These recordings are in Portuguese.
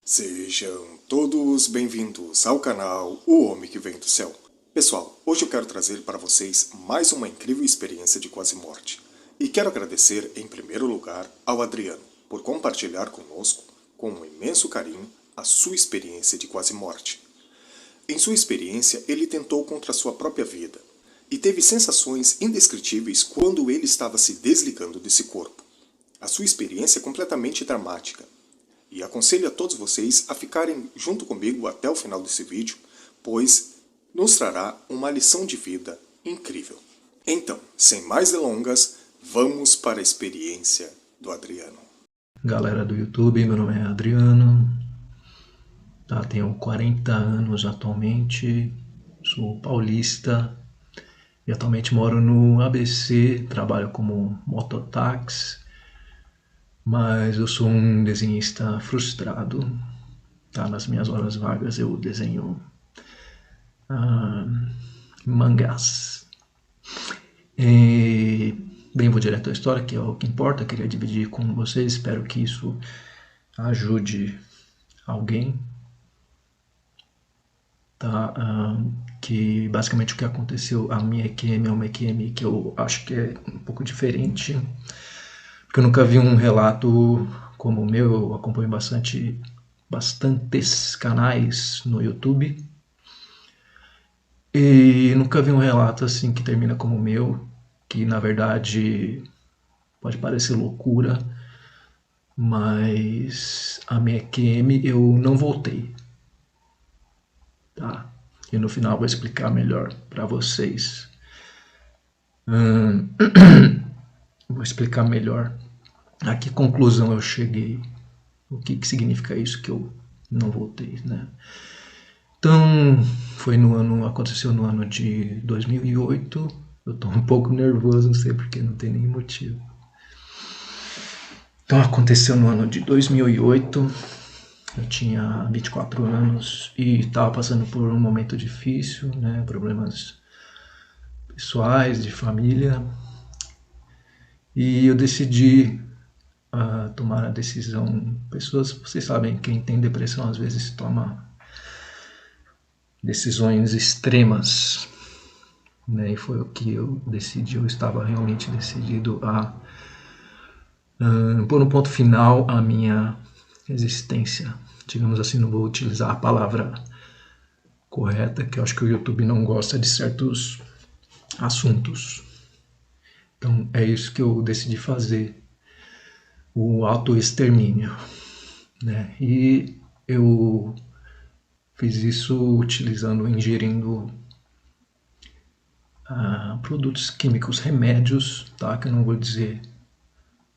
Sejam todos bem-vindos ao canal O Homem que Vem do Céu. Pessoal, hoje eu quero trazer para vocês mais uma incrível experiência de quase morte. E quero agradecer em primeiro lugar ao Adriano por compartilhar conosco, com um imenso carinho, a sua experiência de quase morte. Em sua experiência, ele tentou contra sua própria vida e teve sensações indescritíveis quando ele estava se desligando desse corpo. A sua experiência é completamente dramática. E aconselho a todos vocês a ficarem junto comigo até o final desse vídeo, pois nos trará uma lição de vida incrível. Então, sem mais delongas, vamos para a experiência do Adriano. Galera do YouTube, meu nome é Adriano, tenho 40 anos atualmente, sou paulista e atualmente moro no ABC, trabalho como mototáxi, mas eu sou um desenhista frustrado. Nas minhas horas vagas eu desenho mangás. Bem, vou direto à história, que é o que importa. Queria dividir com vocês, espero que isso ajude alguém. Que basicamente o que aconteceu, a minha EQM é uma EQM que eu acho que é um pouco diferente, porque eu nunca vi um relato como o meu. Eu acompanho bastantes canais no YouTube e nunca vi um relato assim que termina como o meu, que na verdade pode parecer loucura, mas a minha EQM eu não voltei. E no final vou explicar melhor para vocês. Vou explicar melhor a que conclusão eu cheguei, o que significa isso que eu não voltei, né? Então, aconteceu no ano de 2008. Eu tô um pouco nervoso, não sei porque, não tem nenhum motivo. Então, aconteceu no ano de 2008. Eu tinha 24 anos e estava passando por um momento difícil, né? Problemas pessoais, de família. E eu decidi tomar a decisão. Vocês sabem, quem tem depressão às vezes toma decisões extremas, né? E foi o que eu decidi. Eu estava realmente decidido a pôr um ponto final à minha existência, digamos assim. Não vou utilizar a palavra correta, que eu acho que o YouTube não gosta de certos assuntos. Então é isso que eu decidi fazer, o autoextermínio, né? E eu fiz isso ingerindo produtos químicos, remédios, que eu não vou dizer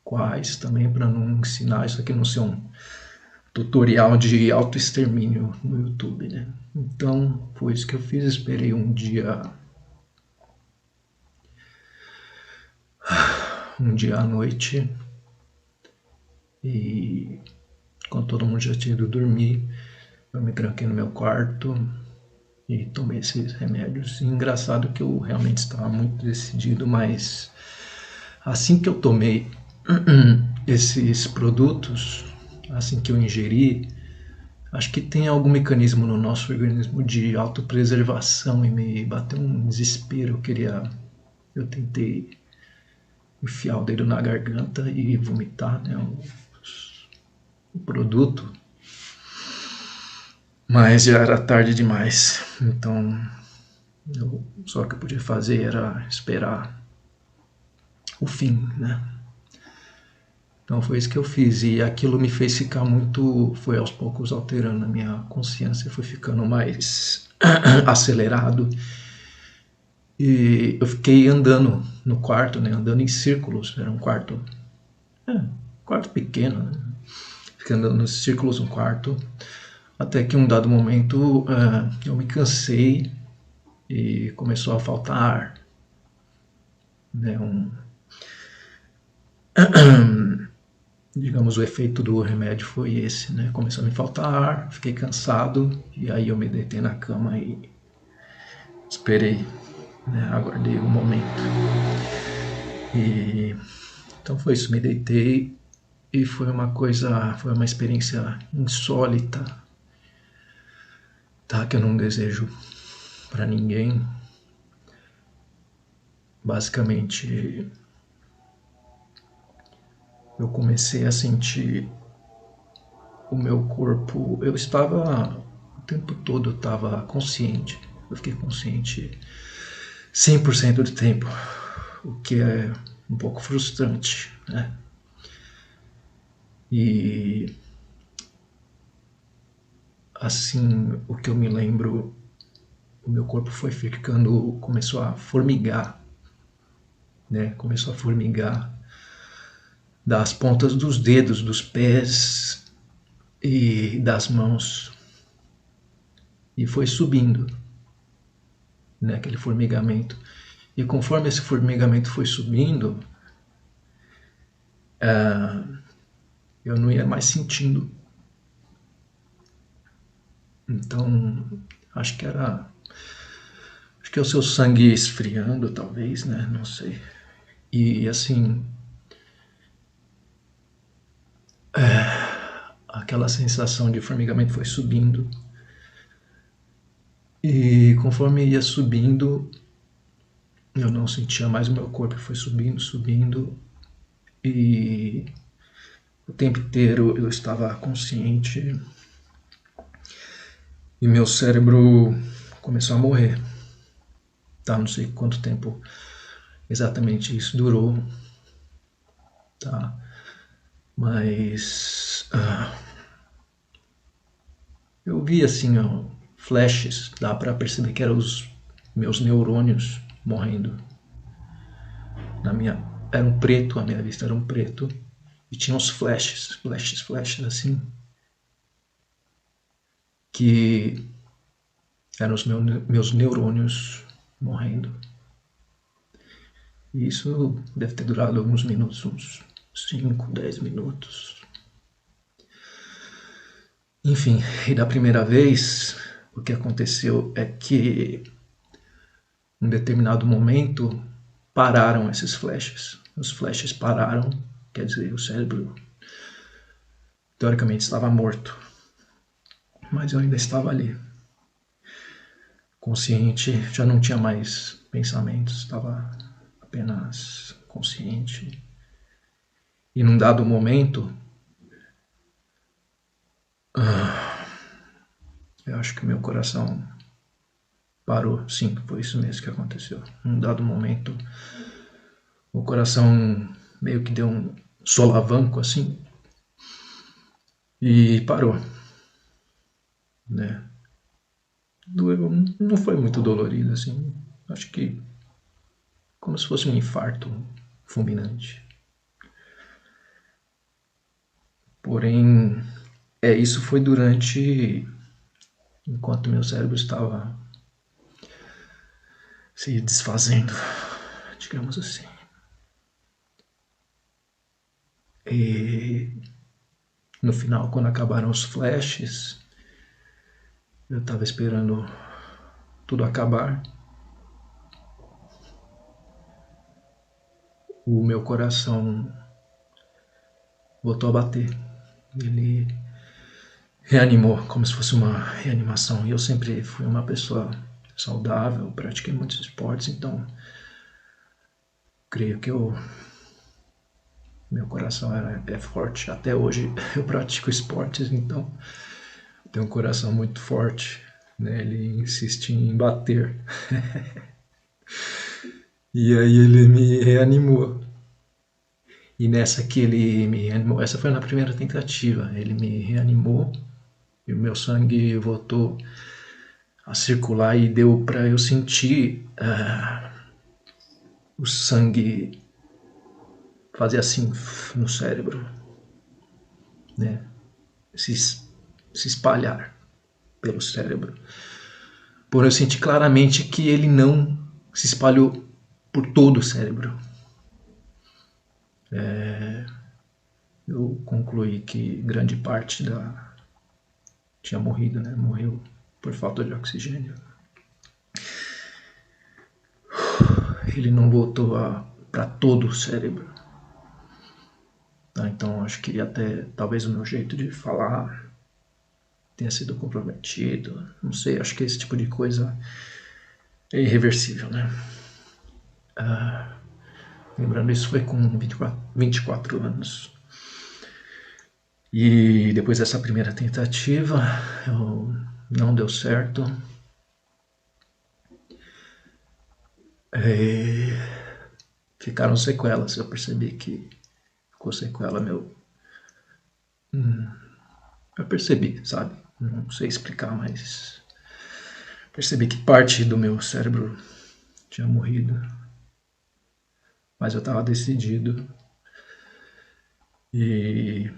quais também, para não ensinar isso aqui, não ser um tutorial de autoextermínio no YouTube, né? Então foi isso que eu fiz. Esperei um dia à noite, e quando todo mundo já tinha ido dormir, eu me tranquei no meu quarto e tomei esses remédios. E engraçado que eu realmente estava muito decidido, mas assim que eu tomei esses produtos, assim que eu ingeri, acho que tem algum mecanismo no nosso organismo de autopreservação, e me bateu um desespero. Eu tentei enfiar o dedo na garganta e vomitar, né, o produto, mas já era tarde demais. Então só o que eu podia fazer era esperar o fim, né? Então foi isso que eu fiz, e aquilo me fez ficar foi aos poucos alterando a minha consciência, foi ficando mais acelerado. E eu fiquei andando no quarto, né, andando em círculos. Era um quarto pequeno, né? Fiquei andando nos círculos no quarto, até que em um dado momento eu me cansei e começou a faltar ar, né? Digamos, o efeito do remédio foi esse, né? Começou a me faltar ar, fiquei cansado, e aí eu me deitei na cama e esperei, né? Aguardei um momento. E então foi isso, me deitei E foi uma experiência insólita, tá? Que eu não desejo para ninguém. Basicamente, eu comecei a sentir o meu corpo. Eu estava o tempo todo, eu estava consciente. Eu fiquei consciente 100% do tempo, o que é um pouco frustrante, né? E assim, o que eu me lembro, o meu corpo começou a formigar, né? Começou a formigar das pontas dos dedos, dos pés e das mãos. E foi subindo, né? Aquele formigamento. E conforme esse formigamento foi subindo, eu não ia mais sentindo. Então, acho que era. Acho que é o seu sangue esfriando, talvez, né? Não sei. E assim, aquela sensação de formigamento foi subindo. E conforme ia subindo, eu não sentia mais o meu corpo, foi subindo, subindo. E o tempo inteiro eu estava consciente. E meu cérebro começou a morrer. Tá? Não sei quanto tempo exatamente isso durou. Tá? Mas eu vi assim, ó, flashes, dá para perceber que eram os meus neurônios morrendo. Era um preto, a minha vista era um preto e tinha uns flashes assim, que eram os meus neurônios morrendo. E isso deve ter durado alguns minutos, uns 5, 10 minutos. Enfim, e da primeira vez, o que aconteceu é que, em um determinado momento, pararam esses flashes. Os flashes pararam, quer dizer, o cérebro teoricamente estava morto. Mas eu ainda estava ali. Consciente, já não tinha mais pensamentos, estava apenas consciente. E num dado momento, eu acho que meu coração parou. Sim, foi isso mesmo que aconteceu. Num dado momento, o coração meio que deu um solavanco assim e parou, né? Doeu, não foi muito dolorido assim. Acho que como se fosse um infarto fulminante. Porém, isso foi enquanto meu cérebro estava se desfazendo, digamos assim. E no final, quando acabaram os flashes, eu estava esperando tudo acabar. O meu coração voltou a bater. Ele reanimou, como se fosse uma reanimação. E eu sempre fui uma pessoa saudável, pratiquei muitos esportes, então creio que meu coração é forte. Até hoje eu pratico esportes, então tenho um coração muito forte. Né? Ele insiste em bater. E aí ele me reanimou. E nessa que ele me reanimou, essa foi na primeira tentativa, ele me reanimou e o meu sangue voltou a circular e deu para eu sentir o sangue fazer assim no cérebro, né? Se espalhar pelo cérebro. Porém, eu senti claramente que ele não se espalhou por todo o cérebro. Eu concluí que grande parte tinha morrido, né? Morreu por falta de oxigênio. Ele não voltou para todo o cérebro. Tá, então acho que até talvez o meu jeito de falar tenha sido comprometido, não sei, acho que esse tipo de coisa é irreversível, né? Lembrando, isso foi com 24 anos. E depois dessa primeira tentativa, não deu certo. Ficaram sequelas, eu percebi que ficou sequela meu. Eu percebi, sabe? Não sei explicar, mas percebi que parte do meu cérebro tinha morrido. Mas eu estava decidido. E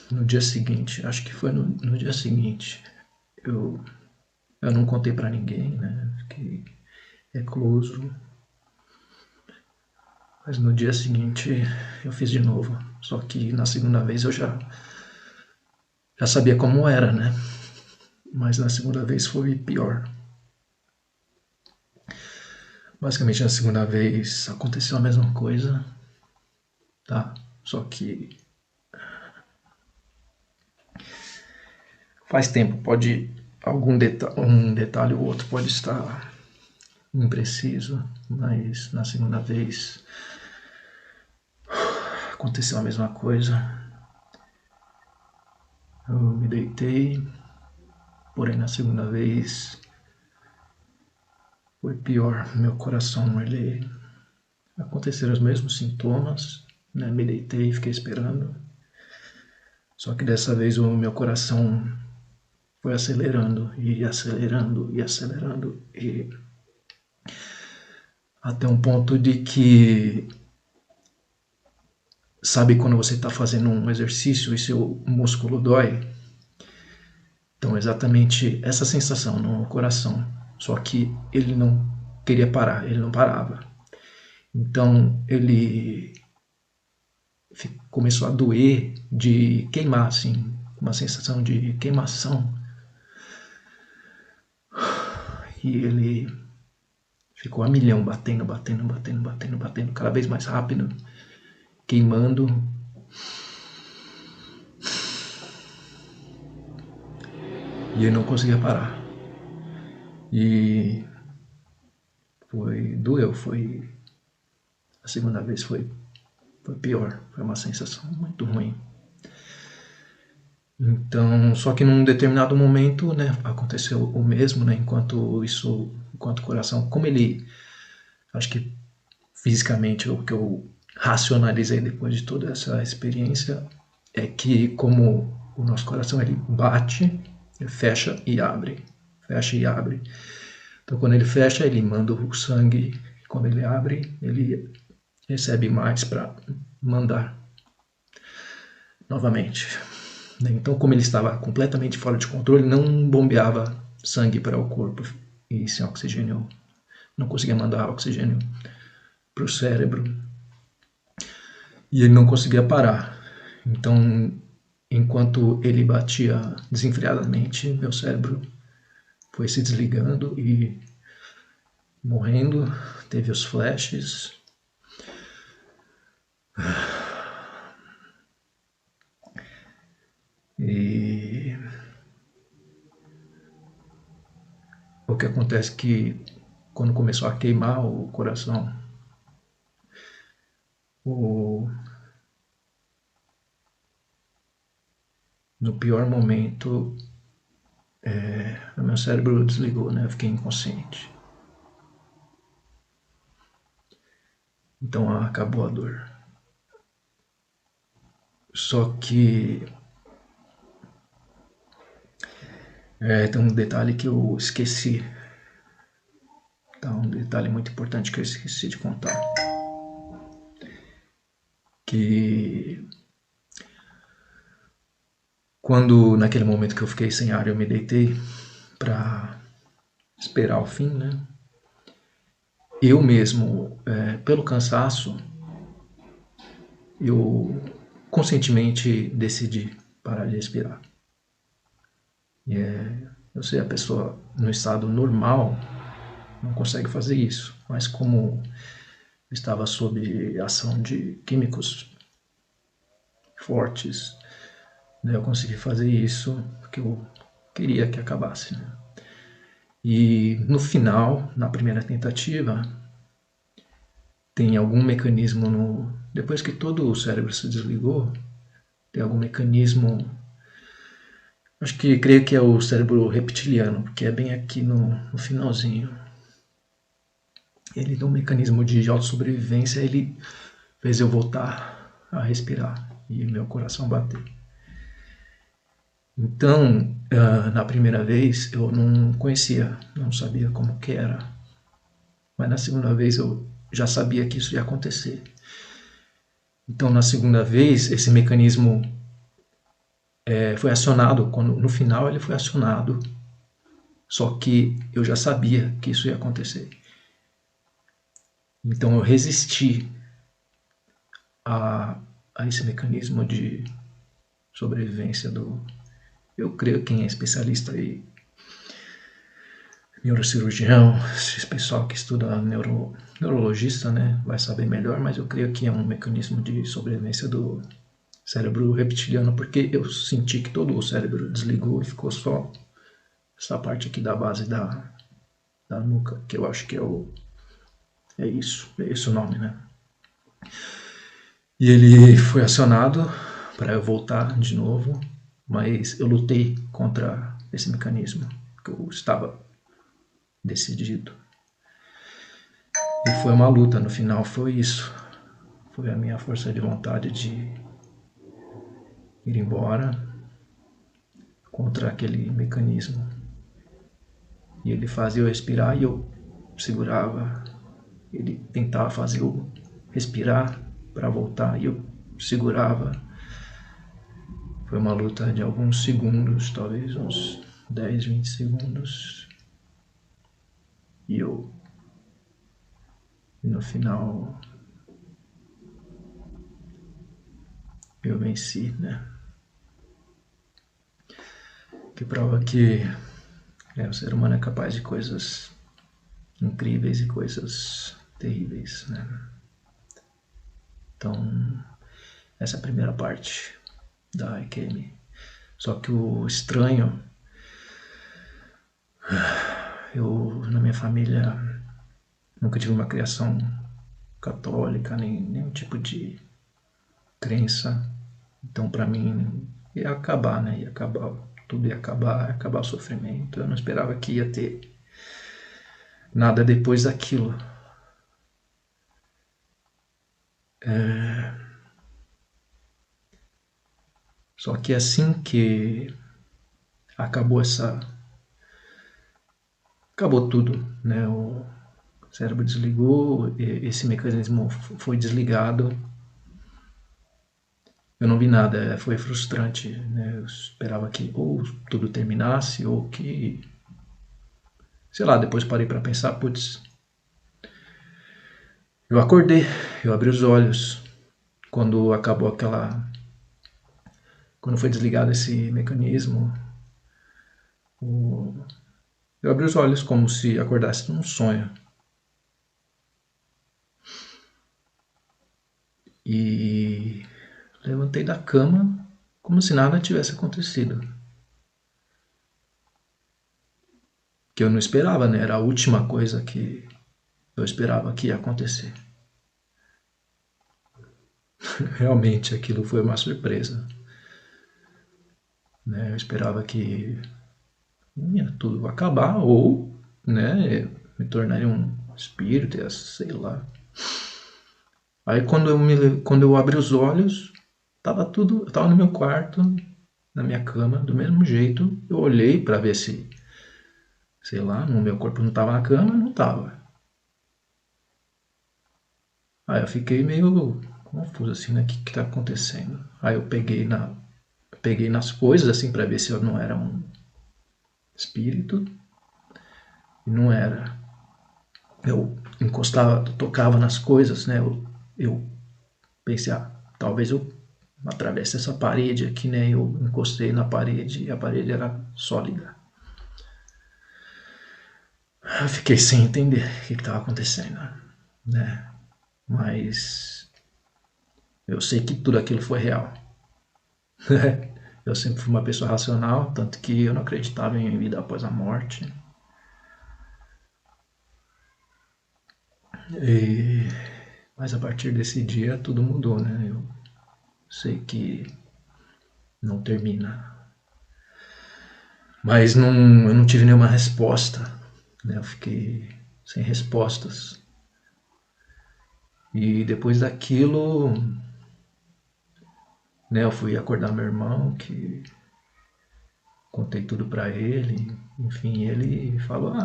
no dia seguinte, acho que foi no dia seguinte, eu, eu não contei pra ninguém, né? Fiquei recluso. Mas no dia seguinte eu fiz de novo. Só que na segunda vez eu já sabia como era, né? Mas na segunda vez foi pior. Basicamente na segunda vez aconteceu a mesma coisa, tá? Só que faz tempo, pode um detalhe ou outro pode estar impreciso, mas na segunda vez aconteceu a mesma coisa. Eu me deitei, porém na segunda vez foi pior. Meu coração, ele aconteceram os mesmos sintomas, né? Me deitei e fiquei esperando. Só que dessa vez o meu coração foi acelerando e acelerando e acelerando e até um ponto de que, sabe quando você está fazendo um exercício e seu músculo dói? Então exatamente essa sensação no coração, só que ele não queria parar, ele não parava. Então ele começou a doer, de queimar, assim, uma sensação de queimação. E ele ficou a milhão, batendo, batendo, batendo, batendo, batendo, cada vez mais rápido, queimando. E ele não conseguia parar. E doeu, a segunda vez foi pior, foi uma sensação muito ruim. Então, só que num determinado momento, né, aconteceu o mesmo, né, enquanto o coração, como ele, acho que fisicamente, o que eu racionalizei depois de toda essa experiência, é que como o nosso coração, ele bate, ele fecha e abre, fecha e abre. Então, quando ele fecha, ele manda o sangue, quando ele abre, ele recebe mais para mandar novamente. Então, como ele estava completamente fora de controle, não bombeava sangue para o corpo e sem oxigênio, não conseguia mandar oxigênio para o cérebro e ele não conseguia parar. Então, enquanto ele batia desenfreadamente, meu cérebro foi se desligando e morrendo. Teve os flashes. E o que acontece é que quando começou a queimar o coração, no pior momento, o meu cérebro desligou, né? Eu fiquei inconsciente. Então acabou a dor. Só que tem um detalhe que eu esqueci. Tá, um detalhe muito importante que eu esqueci de contar. Que quando, naquele momento que eu fiquei sem ar, eu me deitei para esperar o fim, né? Eu mesmo, pelo cansaço, eu conscientemente decidi parar de respirar. Eu sei, a pessoa no estado normal não consegue fazer isso, mas como estava sob ação de químicos fortes. Né? Eu consegui fazer isso porque eu queria que acabasse. Né? E no final, na primeira tentativa, tem algum mecanismo no... Depois que todo o cérebro se desligou, tem algum mecanismo... Acho que creio que é o cérebro reptiliano, porque é bem aqui no finalzinho. Ele tem um mecanismo de autossobrevivência, ele fez eu voltar a respirar e meu coração bater. Então, na primeira vez eu não conhecia, não sabia como que era. Mas na segunda vez eu já sabia que isso ia acontecer. Então, na segunda vez, esse mecanismo foi acionado, no final ele foi acionado, só que eu já sabia que isso ia acontecer. Então eu resisti a esse mecanismo de sobrevivência do... Eu creio que quem é especialista aí, neurocirurgião, esse pessoal que estuda neurologista, né, vai saber melhor, mas eu creio que é um mecanismo de sobrevivência do cérebro reptiliano, porque eu senti que todo o cérebro desligou e ficou só essa parte aqui da base da nuca, que eu acho que é esse o nome, né? E ele foi acionado para eu voltar de novo, mas eu lutei contra esse mecanismo, que eu estava decidido. E foi uma luta, no final foi isso. Foi a minha força de vontade de ir embora contra aquele mecanismo. E ele fazia eu respirar e eu segurava. Ele tentava fazer eu respirar para voltar e eu segurava. Foi uma luta de alguns segundos, talvez uns 10, 20 segundos. E no final eu venci, né? Que prova que o ser humano é capaz de coisas incríveis e coisas terríveis, né? Então, essa é a primeira parte da IQM. Só que o estranho, eu na minha família nunca tive uma criação católica, nem nenhum tipo de crença. Então, para mim, ia acabar, né? Ia acabar, tudo ia acabar o sofrimento. Eu não esperava que ia ter nada depois daquilo. Só que assim que acabou tudo, né? O cérebro desligou, esse mecanismo foi desligado. Eu não vi nada, foi frustrante, né? Eu esperava que ou tudo terminasse ou que, sei lá, depois parei para pensar, putz, eu acordei, eu abri os olhos quando acabou quando foi desligado esse mecanismo. Eu abri os olhos como se acordasse num sonho. E levantei da cama como se nada tivesse acontecido. Que eu não esperava, né? Era a última coisa que eu esperava que ia acontecer. Realmente aquilo foi uma surpresa. Né? Eu esperava que ia tudo acabar ou, né, me tornaria um espírito, sei lá. Aí quando eu abri os olhos, eu tava no meu quarto, na minha cama, do mesmo jeito. Eu olhei para ver se, sei lá, no meu corpo não tava na cama, não tava. Aí eu fiquei meio confuso assim, né? O que tá acontecendo? Aí eu peguei nas coisas assim para ver se eu não era um espírito. E não era. Eu encostava, tocava nas coisas, né? Eu pensei, talvez eu atravesse essa parede aqui, né? Eu encostei na parede e a parede era sólida. Eu fiquei sem entender o que estava acontecendo, né? Mas eu sei que tudo aquilo foi real. Eu sempre fui uma pessoa racional, tanto que eu não acreditava em vida após a morte. E... Mas a partir desse dia tudo mudou, né? Eu sei que não termina. Mas não, eu não tive nenhuma resposta, né? Eu fiquei sem respostas. E depois daquilo, né, eu fui acordar meu irmão, que contei tudo pra ele. Enfim, ele falou,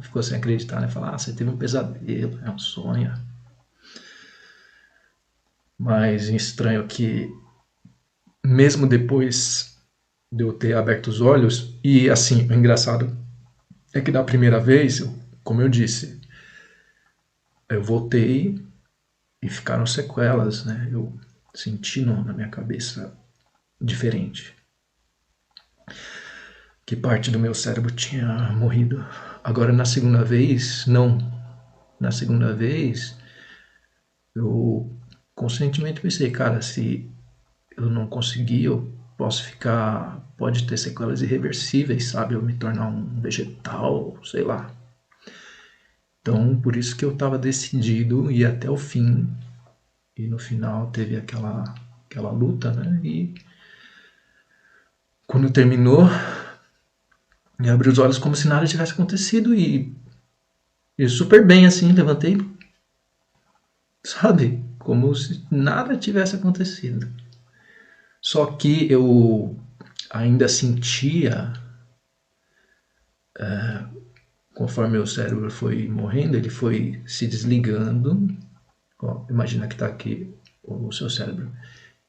ficou sem acreditar, né? Falou, você teve um pesadelo, é um sonho. Mas estranho que, mesmo depois de eu ter aberto os olhos, e assim, o engraçado é que da primeira vez, como eu disse, eu voltei e ficaram sequelas, né? Eu senti na minha cabeça diferente. Que parte do meu cérebro tinha morrido. Agora, na segunda vez, não. Na segunda vez, eu conscientemente pensei, cara, se eu não conseguir, eu posso ficar. Pode ter sequelas irreversíveis, sabe? Eu me tornar um vegetal, sei lá. Então, por isso que eu estava decidido a ir até o fim. E no final teve aquela luta, né? E quando terminou, eu abri os olhos como se nada tivesse acontecido e super bem assim, levantei, sabe? Como se nada tivesse acontecido. Só que eu ainda sentia, conforme o cérebro foi morrendo, ele foi se desligando. Ó, imagina que está aqui o seu cérebro.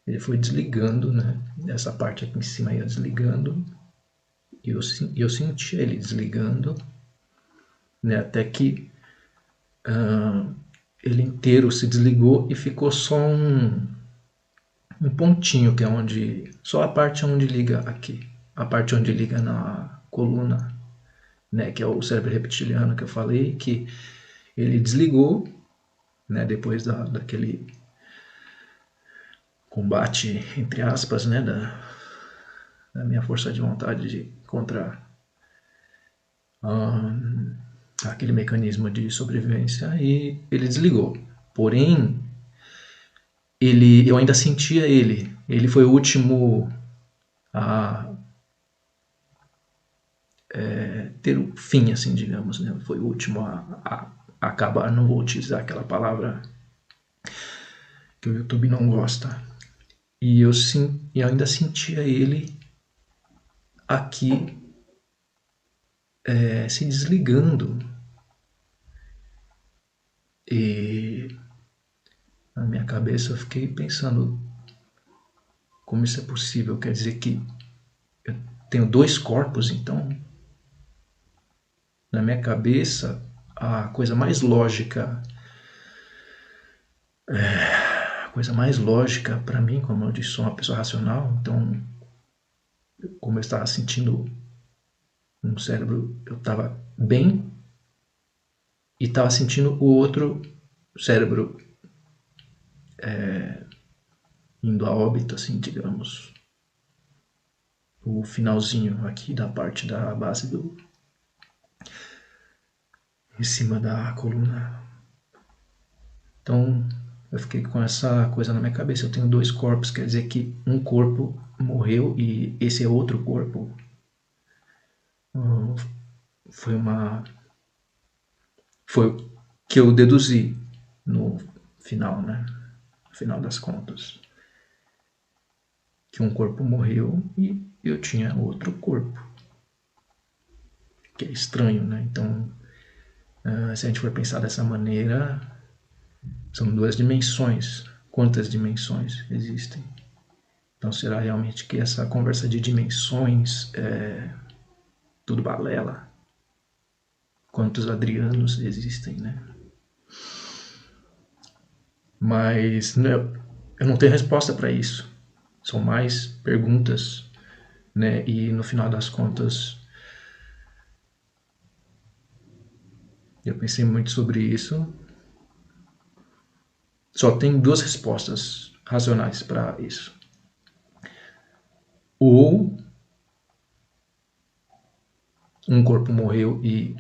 Ele foi desligando, né? Essa parte aqui em cima ia desligando. E eu senti ele desligando, né? Até que ele inteiro se desligou e ficou só um pontinho, que é onde. Só a parte onde liga aqui. A parte onde liga na coluna, né? Que é o cérebro reptiliano que eu falei, que ele desligou, né? Depois daquele combate, entre aspas, né? Da minha força de vontade contra aquele mecanismo de sobrevivência, e ele desligou. Porém, eu ainda sentia ele. Ele foi o último a ter o fim, assim, digamos, né? Foi o último a acabar. Não vou utilizar aquela palavra que o YouTube não gosta. E eu ainda sentia ele aqui se desligando. E na minha cabeça eu fiquei pensando como isso é possível. Quer dizer que eu tenho dois corpos, então? Na minha cabeça, a coisa mais lógica, para mim, como eu disse, sou uma pessoa racional, então, como eu estava sentindo um cérebro, eu estava bem, e estava sentindo o outro cérebro indo a óbito, assim, digamos, o finalzinho aqui da parte da base em cima da coluna. Então, eu fiquei com essa coisa na minha cabeça. Eu tenho dois corpos, quer dizer que um corpo morreu e esse é outro corpo. Foi uma. Foi o que eu deduzi no final, né? No final das contas. Que um corpo morreu e eu tinha outro corpo. Que é estranho, né? Então, se a gente for pensar dessa maneira, são duas dimensões. Quantas dimensões existem? Então, será realmente que essa conversa de dimensões é tudo balela? Quantos Adrianos existem, né? Mas eu não tenho resposta para isso. São mais perguntas, né? E no final das contas, eu pensei muito sobre isso. Só tem duas respostas racionais para isso. ou um corpo morreu e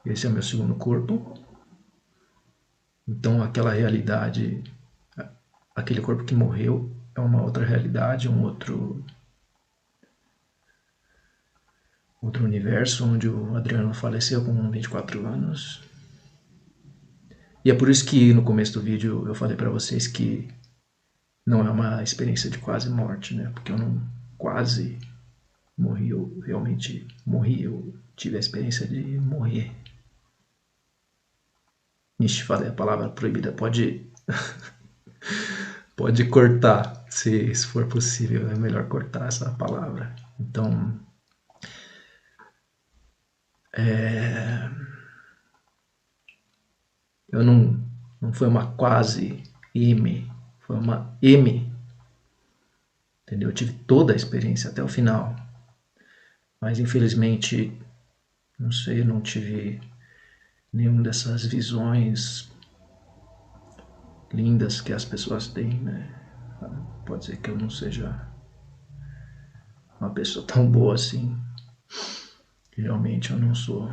esse é meu segundo corpo. Então aquela realidade, aquele corpo que morreu é uma outra realidade, um outro universo onde o Adriano faleceu com 24 anos. E é por isso que no começo do vídeo eu falei para vocês que não é uma experiência de quase morte, né? Porque eu não quase morri, eu realmente morri, eu tive a experiência de morrer. Ixi, falei a palavra proibida, pode pode cortar, se for possível, é melhor cortar essa palavra. Então, eu não foi uma quase M, foi uma M, entendeu? Eu tive toda a experiência até o final, mas infelizmente, não sei, eu não tive nenhuma dessas visões lindas que as pessoas têm, né? Pode ser que eu não seja uma pessoa tão boa assim. Realmente eu não sou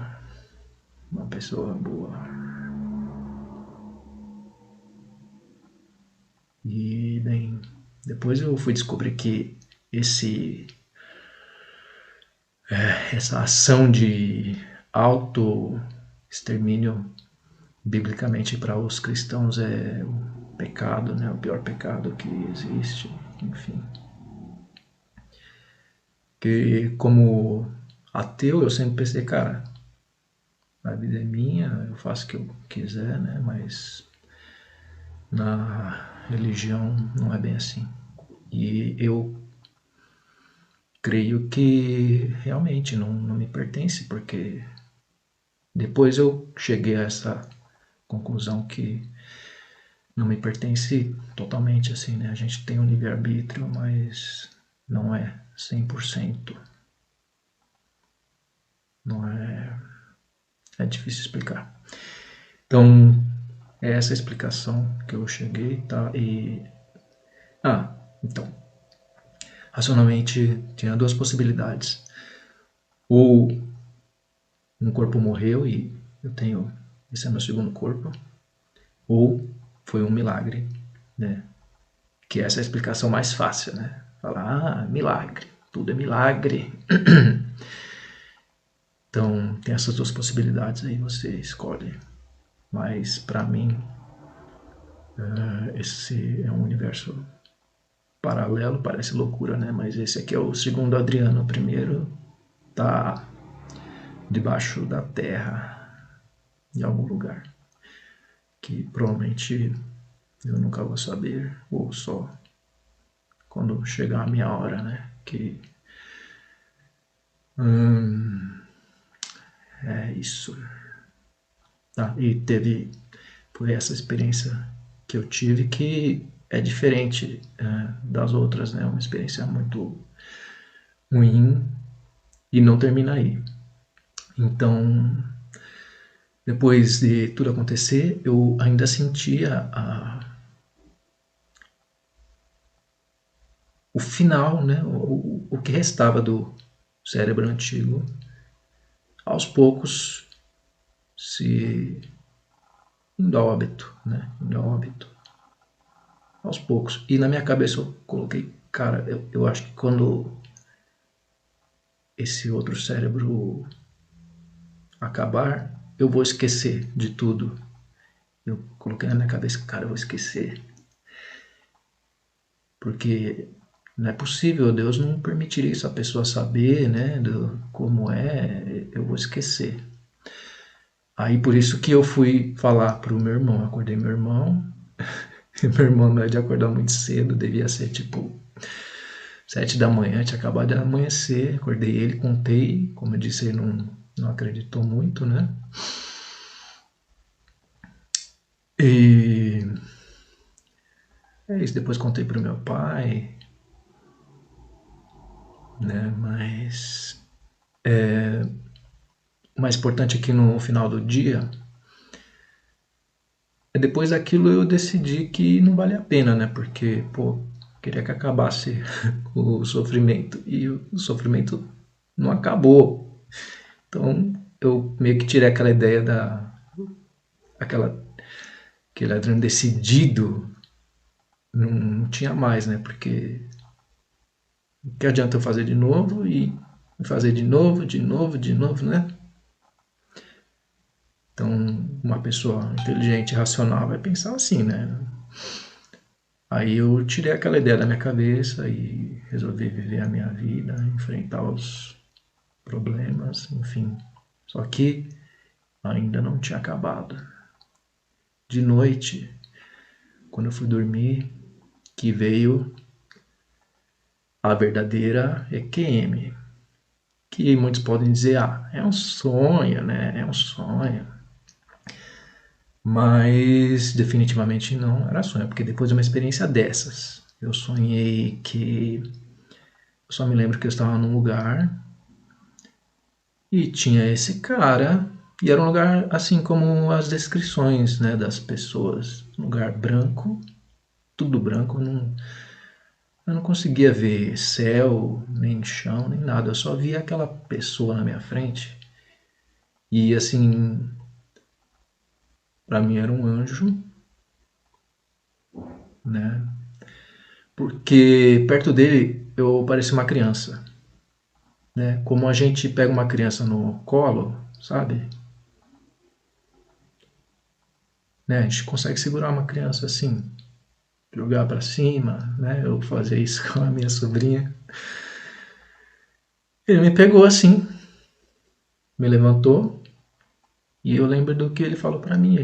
uma pessoa boa. E bem, depois eu fui descobrir que essa ação de auto-extermínio, biblicamente para os cristãos, é o pecado, né? O pior pecado que existe, enfim. Que como ateu eu sempre pensei, cara, a vida é minha, eu faço o que eu quiser, né? Mas na religião não é bem assim. E eu creio que realmente não me pertence, porque depois eu cheguei a essa conclusão que não me pertence totalmente, assim, né? A gente tem um livre-arbítrio, mas não é 100%. Não é... É difícil explicar. Então, é essa a explicação que eu cheguei, tá? Então, racionalmente tinha duas possibilidades. Ou um corpo morreu e eu tenho... Esse é meu segundo corpo. Ou foi um milagre, né? Que essa é a explicação mais fácil, né? Falar, milagre, tudo é milagre. Então, tem essas duas possibilidades aí, você escolhe. Mas, para mim, esse é um universo paralelo, parece loucura, né? Mas esse aqui é o segundo Adriano. O primeiro tá debaixo da terra, em algum lugar, que provavelmente eu nunca vou saber, ou só quando chegar a minha hora, né? Que é isso. Tá? E foi essa experiência que eu tive que é diferente das outras, né? Uma experiência muito ruim e não termina aí. Então, depois de tudo acontecer, eu ainda sentia o final, né? O que restava do cérebro antigo, aos poucos se indo ao óbito, né? Indo ao óbito, aos poucos. E na minha cabeça eu coloquei, cara, eu acho que quando esse outro cérebro acabar, eu vou esquecer de tudo. Eu coloquei na minha cabeça, cara, eu vou esquecer. Porque não é possível, Deus não permitiria essa pessoa saber, né, como é, eu vou esquecer. Aí por isso que eu fui falar pro meu irmão, acordei meu irmão, meu irmão não é de acordar muito cedo, devia ser tipo 7 da manhã, tinha acabado de amanhecer, acordei ele, contei, como eu disse, ele não acreditou muito, né? E é isso, depois contei pro meu pai, né? Mas o mais importante é que no final do dia, depois daquilo eu decidi que não vale a pena, né? Porque, pô, queria que acabasse o sofrimento, e o sofrimento não acabou. Então eu meio que tirei aquela ideia aquele ladrão decidido, não tinha mais, né? Porque o que adianta eu fazer de novo e fazer de novo, né? Então, uma pessoa inteligente e racional vai pensar assim, né? Aí eu tirei aquela ideia da minha cabeça e resolvi viver a minha vida, enfrentar os problemas, enfim. Só que ainda não tinha acabado. De noite, quando eu fui dormir, que veio a verdadeira EQM, que muitos podem dizer, é um sonho, né? É um sonho. Mas definitivamente não era sonho, porque depois de uma experiência dessas, eu sonhei que... Eu só me lembro que eu estava num lugar e tinha esse cara, e era um lugar assim como as descrições, né, das pessoas. Um lugar branco, tudo branco, eu não conseguia ver céu, nem chão, nem nada. Eu só via aquela pessoa na minha frente. E assim, para mim era um anjo, né? Porque perto dele eu parecia uma criança, né? Como a gente pega uma criança no colo, sabe? Né? A gente consegue segurar uma criança assim, jogar para cima, né? Eu fazia isso com a minha sobrinha. Ele me pegou assim, me levantou e eu lembro do que ele falou para mim.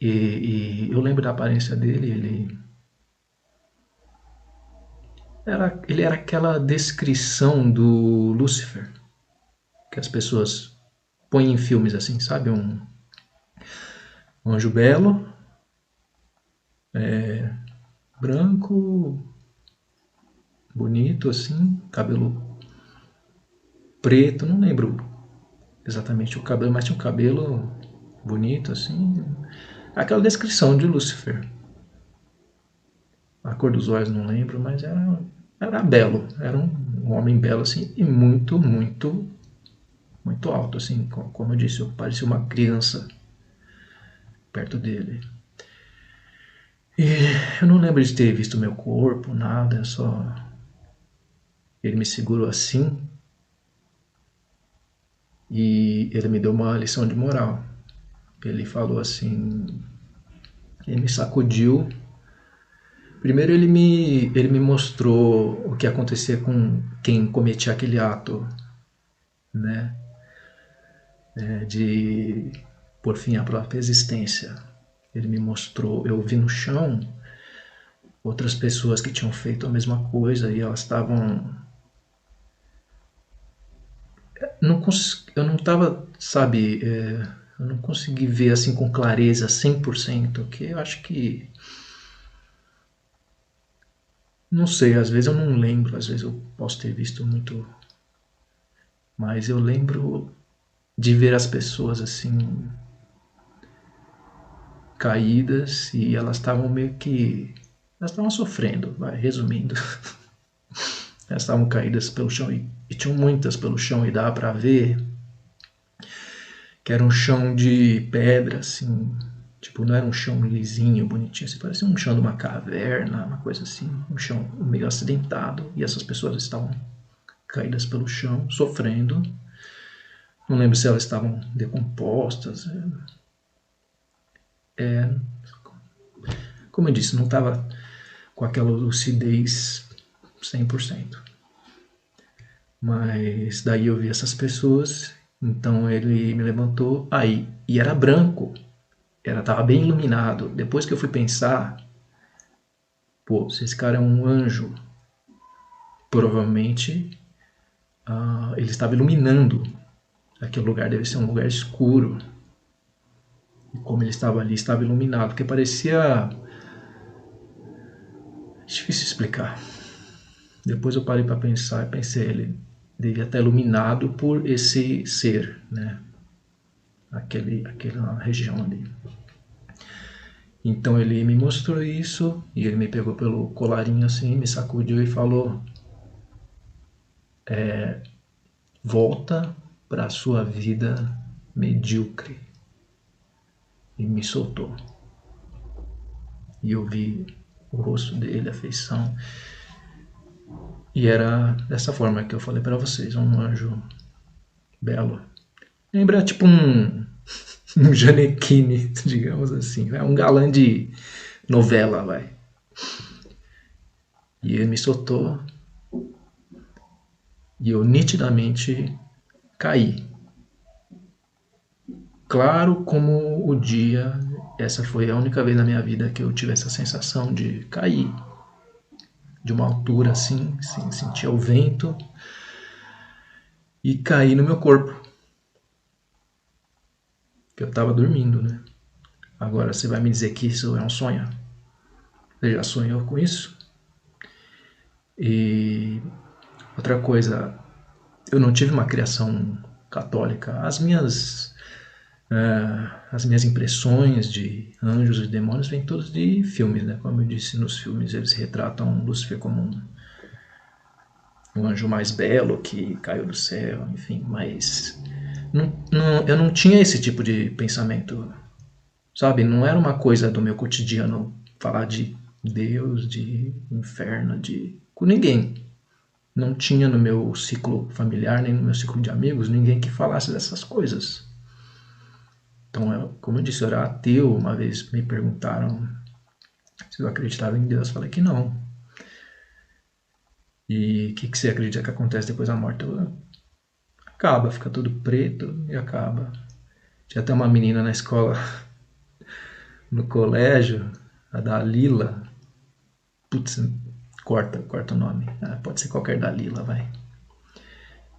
E eu lembro da aparência dele. Ele era aquela descrição do Lúcifer que as pessoas põem em filmes assim, sabe? Um anjo belo, branco, bonito assim, cabelo preto, não lembro exatamente o cabelo, mas tinha um cabelo bonito assim. Aquela descrição de Lúcifer. A cor dos olhos não lembro, mas era belo. Era um homem belo assim e muito, muito, muito alto assim, como eu disse, eu parecia uma criança perto dele. E eu não lembro de ter visto meu corpo, nada, só ele me segurou assim e ele me deu uma lição de moral. Ele falou assim, ele me sacudiu. Primeiro ele me mostrou o que acontecia com quem cometia aquele ato, né, de por fim à própria existência. Ele me mostrou, eu vi no chão outras pessoas que tinham feito a mesma coisa e elas estavam... eu não estava, sabe, eu não consegui ver assim com clareza 100%, que eu acho que... Não sei, às vezes eu não lembro, às vezes eu posso ter visto muito... Mas eu lembro de ver as pessoas assim caídas e elas estavam meio que... Elas estavam sofrendo, vai, resumindo. Elas estavam caídas pelo chão e tinham muitas pelo chão e dava para ver que era um chão de pedra, assim, tipo, não era um chão lisinho, bonitinho, assim, parecia um chão de uma caverna, uma coisa assim, um chão meio acidentado, e essas pessoas estavam caídas pelo chão, sofrendo. Não lembro se elas estavam decompostas. Como eu disse, não estava com aquela lucidez 100%. Mas daí eu vi essas pessoas, então ele me levantou, aí, e era branco, tava bem iluminado. Depois que eu fui pensar, pô, se esse cara é um anjo, provavelmente ele estava iluminando. Aquele lugar deve ser um lugar escuro. E como ele estava ali, estava iluminado, porque parecia... Difícil explicar. Depois eu parei para pensar e pensei, ele devia estar iluminado por esse ser, né? Aquela região ali. Então ele me mostrou isso e ele me pegou pelo colarinho assim, me sacudiu e falou: volta para a sua vida medíocre. E me soltou. E eu vi o rosto dele, a feição. E era dessa forma que eu falei para vocês, um anjo belo. Lembra tipo um Janequine, digamos assim, um galã de novela, vai. E ele me soltou e eu nitidamente caí. Claro como o dia, essa foi a única vez na minha vida que eu tive essa sensação de cair de uma altura assim, sentir o vento e cair no meu corpo. Que eu estava dormindo, né? Agora você vai me dizer que isso é um sonho? Você já sonhou com isso? E outra coisa, eu não tive uma criação católica. As minhas impressões de anjos e demônios vêm todas de filmes, né? Como eu disse, nos filmes eles retratam Lúcifer como um anjo mais belo que caiu do céu, enfim, mas eu não tinha esse tipo de pensamento, sabe? Não era uma coisa do meu cotidiano falar de Deus, de inferno, com ninguém. Não tinha no meu ciclo familiar, nem no meu ciclo de amigos, ninguém que falasse dessas coisas. Então, como eu disse, eu era ateu. Uma vez me perguntaram se eu acreditava em Deus. Eu falei que não. E o que você acredita que acontece depois da morte? Acaba, fica tudo preto e acaba. Tinha até uma menina na escola, no colégio, a Dalila. Putz, corta o nome. Pode ser qualquer Dalila, vai.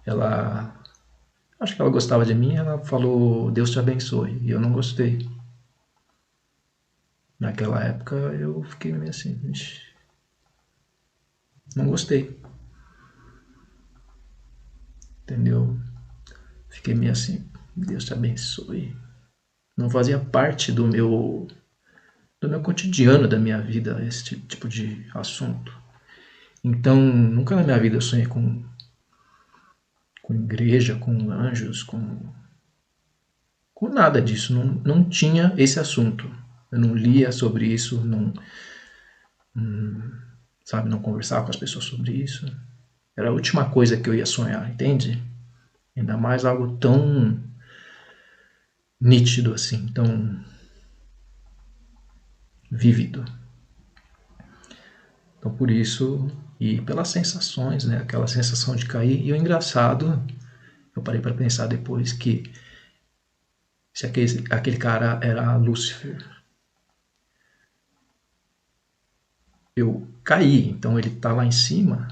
Ela, acho que ela gostava de mim, ela falou Deus te abençoe. E eu não gostei. Naquela época eu fiquei meio assim, não gostei. Entendeu? Fiquei meio assim, Deus te abençoe. Não fazia parte do meu cotidiano, da minha vida, esse tipo de assunto. Então, nunca na minha vida eu sonhei com igreja, com anjos, com nada disso. Não tinha esse assunto. Eu não lia sobre isso, sabe, não conversava com as pessoas sobre isso. Era a última coisa que eu ia sonhar, entende? Ainda mais algo tão nítido assim, tão vívido. Então por isso, e pelas sensações, né, aquela sensação de cair. E o engraçado, eu parei para pensar depois que se aquele cara era Lúcifer, eu caí, então ele tá lá em cima,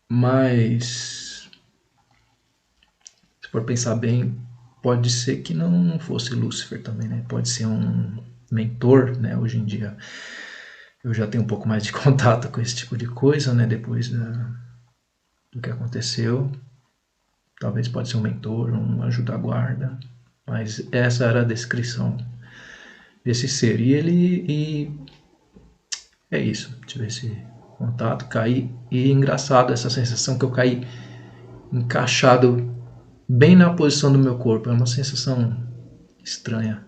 mas se for pensar bem, pode ser que não fosse Lúcifer também, né? Pode ser um mentor, né? Hoje em dia eu já tenho um pouco mais de contato com esse tipo de coisa, né? Depois do que aconteceu. Talvez pode ser um mentor, um anjo da guarda. Mas essa era a descrição desse ser. E é isso. Tive esse contato, caí. E engraçado essa sensação que eu caí encaixado bem na posição do meu corpo. É uma sensação estranha.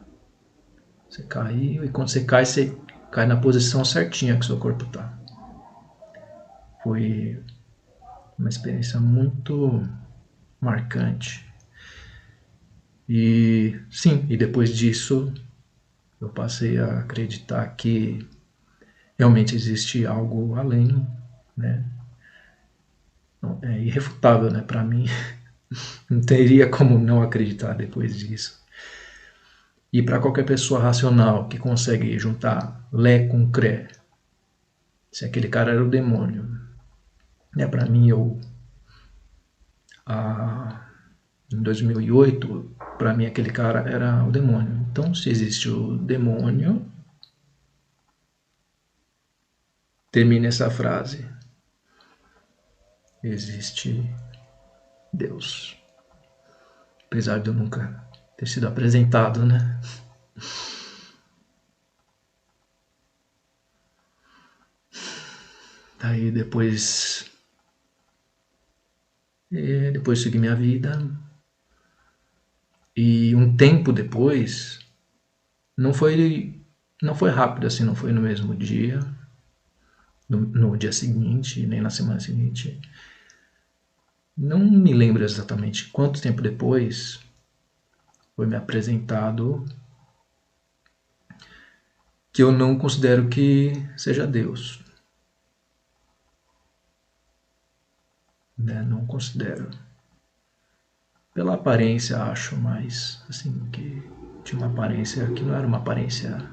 Você caiu e quando você cai na posição certinha que o seu corpo está. Foi uma experiência muito marcante. E sim, e depois disso eu passei a acreditar que realmente existe algo além, né? É irrefutável, né? Para mim, não teria como não acreditar depois disso. E para qualquer pessoa racional que consegue juntar Lé com Cré, se aquele cara era o demônio, né? Para mim, em 2008, para mim aquele cara era o demônio. Então, se existe o demônio, termine essa frase: existe Deus. Apesar de eu nunca ter sido apresentado, né? Daí depois segui minha vida. E um tempo depois, não foi, não foi rápido assim, não foi no mesmo dia, no dia seguinte, nem na semana seguinte. Não me lembro exatamente quanto tempo depois foi me apresentado que eu não considero que seja Deus. Né? Não considero. Pela aparência, acho, mas assim, que tinha uma aparência que não era uma aparência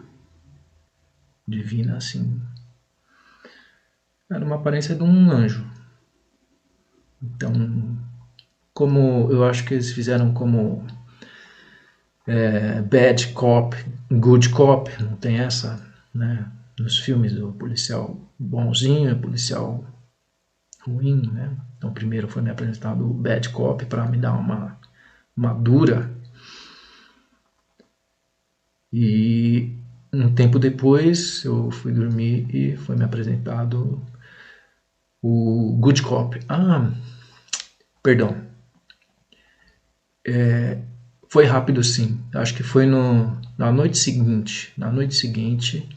divina, assim. Era uma aparência de um anjo. Então, como eu acho que eles fizeram como bad cop, good cop, não tem essa, né? Nos filmes do policial bonzinho, policial ruim, né? Então primeiro foi me apresentado o bad cop para me dar uma dura, e um tempo depois eu fui dormir e foi me apresentado o good cop. Ah, perdão. Foi rápido sim. Acho que foi na noite seguinte. Na noite seguinte,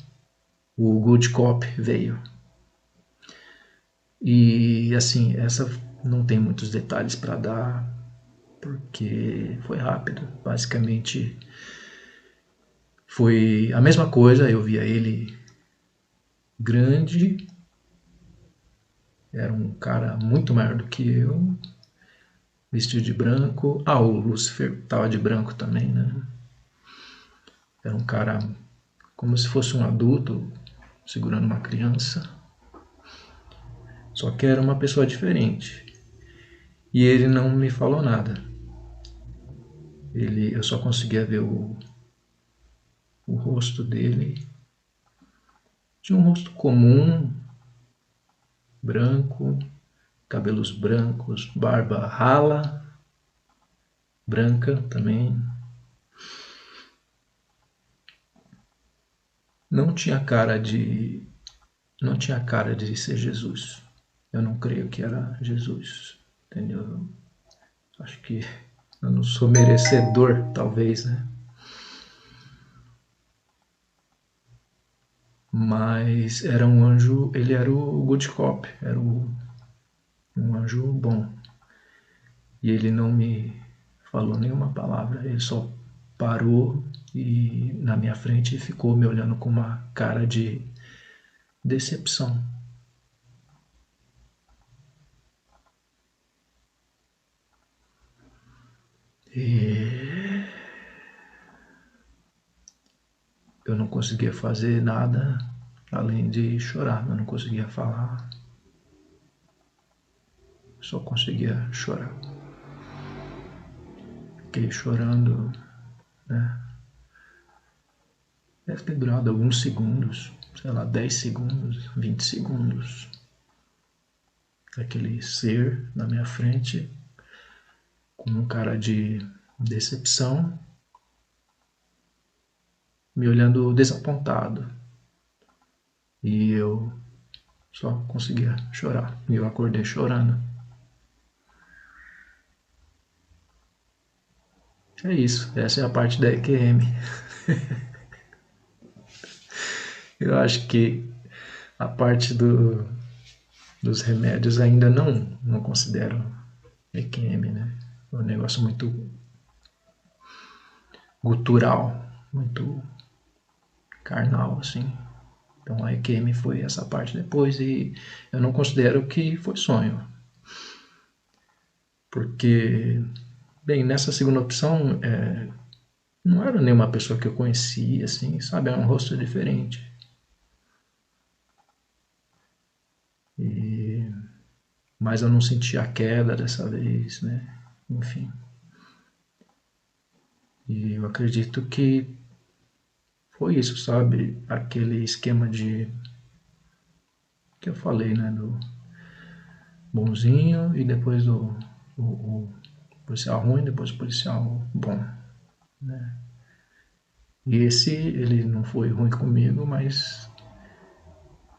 o Good Cop veio. E assim, essa não tem muitos detalhes para dar, porque foi rápido. Basicamente, foi a mesma coisa. Eu via ele grande, era um cara muito maior do que eu, vestido de branco. Ah, o Lucifer estava de branco também, né? Era um cara como se fosse um adulto segurando uma criança. Só que era uma pessoa diferente. E ele não me falou nada. Eu só conseguia ver o rosto dele. Tinha um rosto comum, branco, cabelos brancos, barba rala, branca também. Não tinha cara de, não tinha cara de ser Jesus. Eu não creio que era Jesus, entendeu? Acho que eu não sou merecedor, talvez, né? Mas era um anjo, ele era o good cop, era um anjo bom. E ele não me falou nenhuma palavra, ele só parou e na minha frente ficou me olhando com uma cara de decepção. E eu não conseguia fazer nada além de chorar, eu não conseguia falar, só conseguia chorar. Fiquei chorando, né? Deve ter durado alguns segundos, sei lá, 10 segundos, 20 segundos. Aquele ser na minha frente, com um cara de decepção, me olhando desapontado. E eu só conseguia chorar. E eu acordei chorando. É isso, essa é a parte da EQM. Eu acho que a parte dos remédios ainda não considero EQM, né? É um negócio muito gutural, muito carnal, assim. Então a EQM foi essa parte depois e eu não considero que foi sonho. Porque, bem, nessa segunda opção, não era nenhuma pessoa que eu conhecia, assim, sabe? Era um rosto diferente. E, mas eu não senti a queda dessa vez, né? Enfim. E eu acredito que foi isso, sabe? Aquele esquema de que eu falei, né? Do bonzinho e depois o policial ruim, depois o policial bom, né? E ele não foi ruim comigo, mas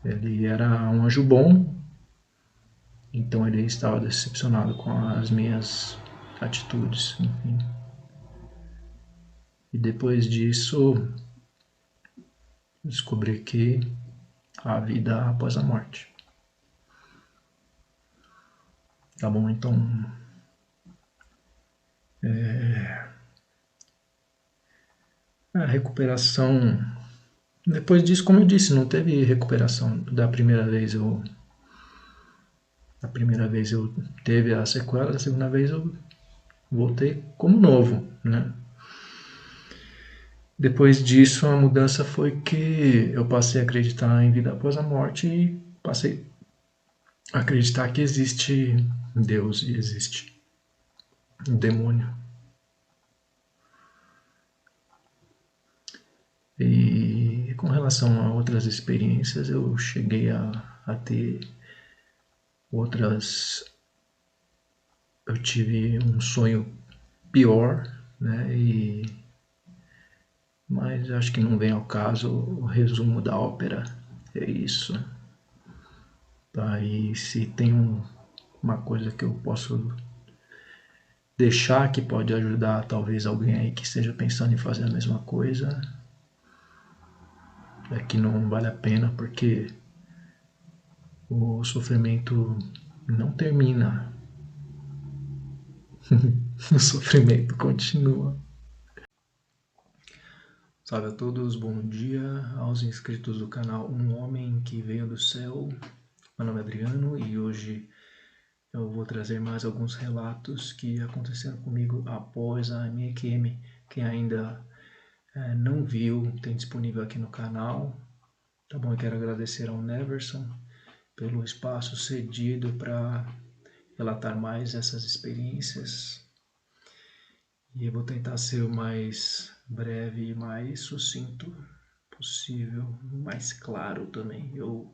ele era um anjo bom, então ele estava decepcionado com as minhas atitudes, enfim. E depois disso, descobri que há vida após a morte. Tá bom, então a recuperação. Depois disso, como eu disse, não teve recuperação da primeira vez. A primeira vez eu teve a sequela, a segunda vez eu voltei como novo, né? Depois disso, a mudança foi que eu passei a acreditar em vida após a morte e passei a acreditar que existe Deus e existe um demônio. E com relação a outras experiências, eu cheguei a ter outras. Eu tive um sonho pior, né? Mas acho que não vem ao caso o resumo da ópera. É isso. Tá? E se tem uma coisa que eu posso deixar que pode ajudar talvez alguém aí que esteja pensando em fazer a mesma coisa, é que não vale a pena porque o sofrimento não termina. O sofrimento continua. Salve a todos, bom dia aos inscritos do canal Um Homem que Veio do Céu. Meu nome é Adriano e hoje eu vou trazer mais alguns relatos que aconteceram comigo após a minha QM. Quem ainda não viu, tem disponível aqui no canal. Tá bom, eu quero agradecer ao Neverson pelo espaço cedido para relatar mais essas experiências. E eu vou tentar ser o mais breve e mais sucinto possível, mais claro também. Eu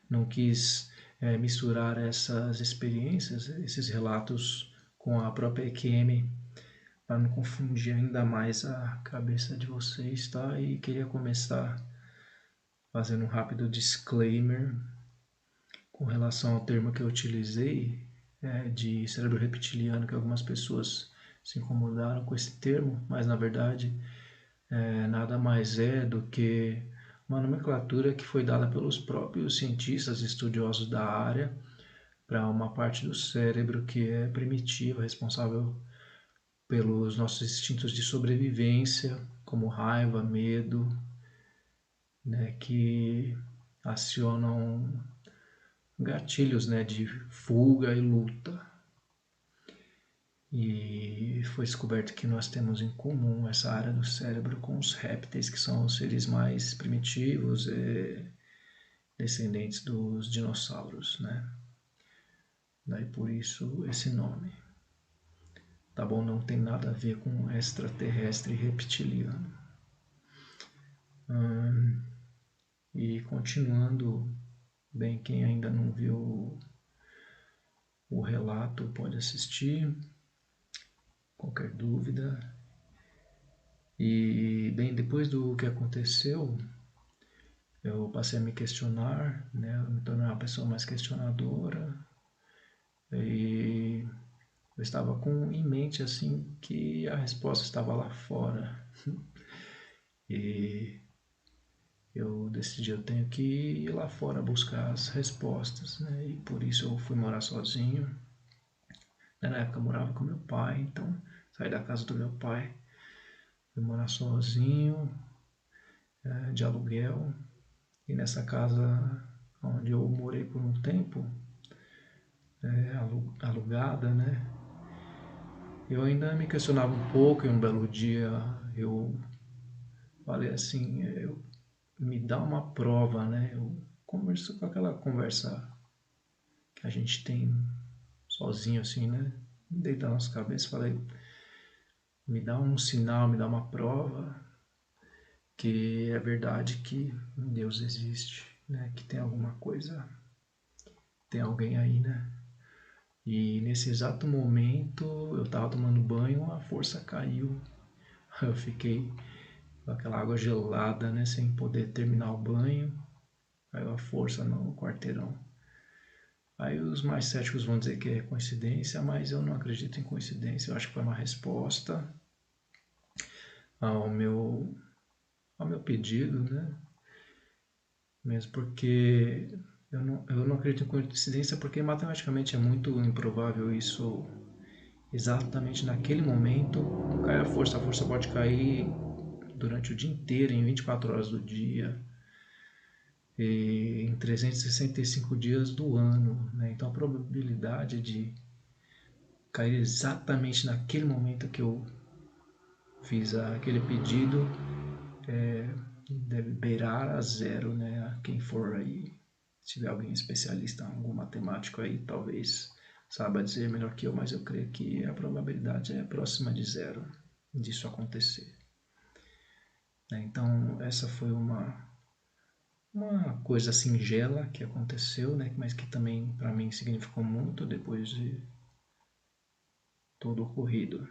não quis misturar essas experiências, esses relatos com a própria EQM para não confundir ainda mais a cabeça de vocês, tá? E queria começar fazendo um rápido disclaimer com relação ao termo que eu utilizei, de cérebro reptiliano, que algumas pessoas se incomodaram com esse termo, mas na verdade nada mais é do que uma nomenclatura que foi dada pelos próprios cientistas estudiosos da área para uma parte do cérebro que é primitiva, responsável pelos nossos instintos de sobrevivência, como raiva, medo, né, que acionam gatilhos, né, de fuga e luta. E foi descoberto que nós temos em comum essa área do cérebro com os répteis, que são os seres mais primitivos, descendentes dos dinossauros, né? Daí por isso esse nome. Tá bom? Não tem nada a ver com extraterrestre e reptiliano. E continuando, bem, quem ainda não viu o relato pode assistir, qualquer dúvida. E, bem, depois do que aconteceu, eu passei a me questionar, né? Eu me tornei uma pessoa mais questionadora. E eu estava em mente, assim, que a resposta estava lá fora. E eu decidi, eu tenho que ir lá fora buscar as respostas, né? E por isso eu fui morar sozinho. Na época eu morava com meu pai, então saí da casa do meu pai, fui morar sozinho, de aluguel. E nessa casa onde eu morei por um tempo, alugada, né? Eu ainda me questionava um pouco e um belo dia eu falei assim, me dá uma prova, né? Eu converso com aquela conversa que a gente tem sozinho assim, né? Dentro da nossa cabeça, falei, me dá um sinal, me dá uma prova que é verdade que Deus existe, né? Que tem alguma coisa, tem alguém aí, né? E nesse exato momento eu estava tomando banho, a força caiu. Eu fiquei aquela água gelada, né, sem poder terminar o banho. Caiu a força no quarteirão. Aí os mais céticos vão dizer que é coincidência, mas eu não acredito em coincidência. Eu acho que foi uma resposta ao meu pedido, né? Mesmo porque eu não acredito em coincidência, porque matematicamente é muito improvável isso exatamente naquele momento cair a força pode cair durante o dia inteiro, em 24 horas do dia, e em 365 dias do ano, né? Então a probabilidade de cair exatamente naquele momento que eu fiz aquele pedido deve beirar a zero, né? Quem for aí, se tiver alguém especialista, algum matemático aí, talvez saiba dizer melhor que eu, mas eu creio que a probabilidade é próxima de zero disso acontecer. Então, essa foi uma coisa singela que aconteceu, né? Mas que também para mim significou muito depois de todo o ocorrido.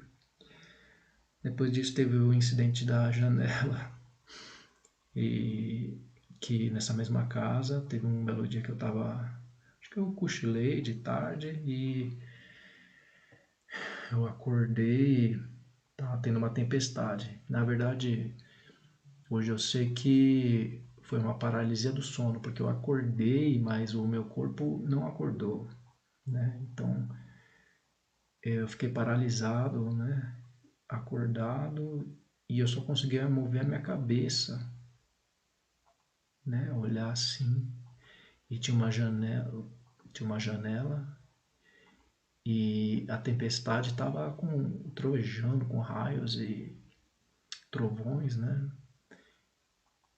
Depois disso teve o incidente da janela e que nessa mesma casa teve um belo dia que eu tava, acho que eu cochilei de tarde e eu acordei e tava tendo uma tempestade. Na verdade, hoje eu sei que foi uma paralisia do sono, porque eu acordei, mas o meu corpo não acordou, né? Então eu fiquei paralisado, né? Acordado e eu só conseguia mover a minha cabeça, né? Olhar assim e tinha uma janela e a tempestade estava trovejando com raios e trovões, né?